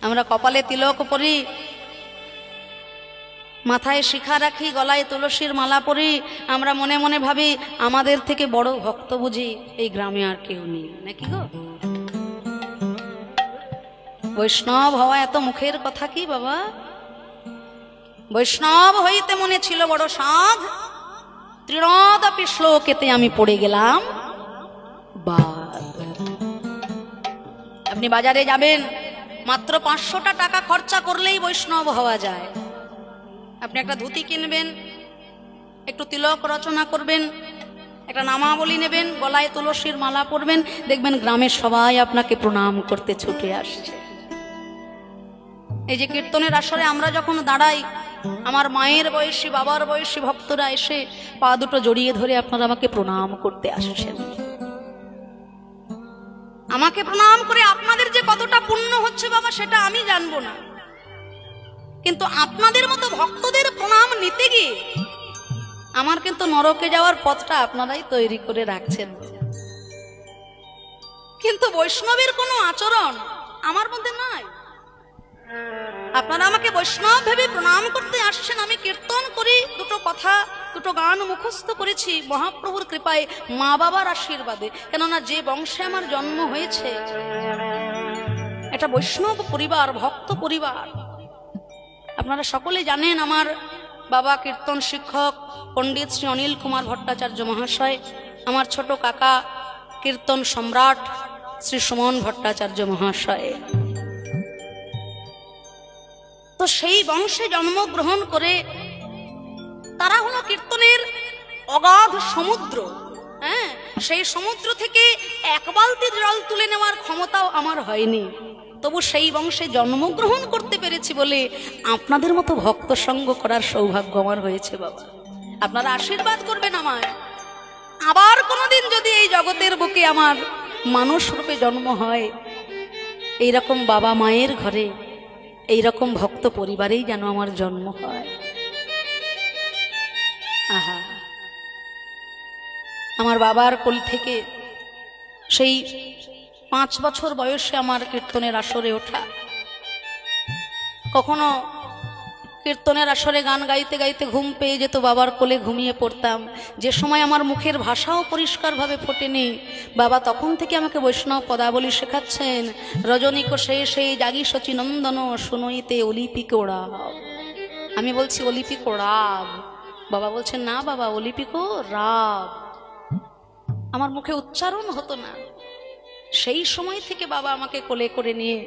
আমরা কপালে তিলক পরি, মাথায় শিখা রাখি, গলায় তুলসীর মালা পরি, আমরা মনে মনে ভাবি আমাদের থেকে বড় ভক্ত বুঝি এই গ্রামে আর কেউ নেই, নাকি গো? বৈষ্ণব হওয়া এত মুখের কথা কি বাবা? বৈষ্ণব হইতে মনে ছিল বড় সাধ, তৃণদপি শ্লোকেতে আমি পড়ে গেলাম বাদ। আপনি বাজারে যাবেন, মাত্র 500টা টাকা খরচা করলেই বৈষ্ণব হওয়া যায়। আপনি একটা ধুতি কিনবেন, একটু তিলক রচনা করবেন, একটা নামাবলী নেবেন, গলায় তুলসীর মালা পরবেন, দেখবেন গ্রামের সবাই আপনাকে প্রণাম করতে ছুটে আসছে। এই যে কীর্তনের আসরে আমরা যখন দাঁড়াই, আমার মায়ের বয়সী, বাবার বয়সী ভক্তরা এসে পা দুটো জড়িয়ে ধরে আপনারা আমাকে প্রণাম করতে আসছেন। আমাকে প্রণাম করে আপনাদের যে কতটা পুণ্য হচ্ছে বাবা সেটা আমি জানবো না, কিন্তু আপনাদের মতো ভক্তদের প্রণাম নিতে গিয়ে আমার কিন্তু নরকে যাওয়ার পথটা আপনারাই তৈরি করে রাখছেন। কিন্তু বৈষ্ণবের কোনো আচরণ আমার মধ্যে নাই। আপনারা আমাকে বৈষ্ণব ভেবে প্রণাম করতে আসছেন, আমি কীর্তন করি, দুটো কথা দুটো গান মুখস্থ করেছি মহাপ্রভুর কৃপায়, মা বাবার আশীর্বাদে। কেননা যে বংশে আমার জন্ম হয়েছে এটা বৈষ্ণব পরিবার, ভক্ত পরিবার। আপনারা সকলে জানেন আমার বাবা কীর্তন শিক্ষক পণ্ডিত শ্রী অনিল কুমার ভট্টাচার্য মহাশয়, আমার ছোট কাকা কীর্তন সম্রাট শ্রী সুমন ভট্টাচার্য মহাশয়। তো সেই বংশে জন্মগ্রহণ করে তারা হলো কীর্তনের অগাধ সমুদ্র। হ্যাঁ, সেই সমুদ্র থেকে এক বালতি জল তুলে নেওয়ার ক্ষমতাও আমার হয়নি, তবু সেই বংশে জন্মগ্রহণ করতে পেরেছি বলে আপনাদের মতো ভক্ত সঙ্গ করার সৌভাগ্য আমার হয়েছে বাবা। আপনারা আশীর্বাদ করবেন আমায়। আবার কোনোদিন যদি এই জগতের বুকে আমার মানুষ রূপে জন্ম হয়, এইরকম বাবা মায়ের ঘরে এইরকম ভক্ত পরিবারেই যেন আমার জন্ম হয়। আহা, আমার বাবার কোল থেকে সেই 5 বছর বয়সে আমার কীর্তনের আসরে ওঠা। কখনো কীর্তনের আসরে গান গাইতে গাইতে ঘুম পেয়ে যেত, বাবার কোলে ঘুমিয়ে পড়তাম। যে সময় আমার মুখের ভাষাও পরিষ্কারভাবে ফোটেনি, বাবা তখন থেকে আমাকে বৈষ্ণব পদাবলী শেখাচ্ছেন। রজনীক সেই জাগি শচী নন্দন শুনইতে অলিপিক ওড়াব। আমি বলছি অলিপিক ওড়াব, বাবা বলছেন না বাবা অলিপিক রাব। আমার মুখে উচ্চারণ হতো না। সেই সময় থেকে বাবা আমাকে কোলে করে নিয়ে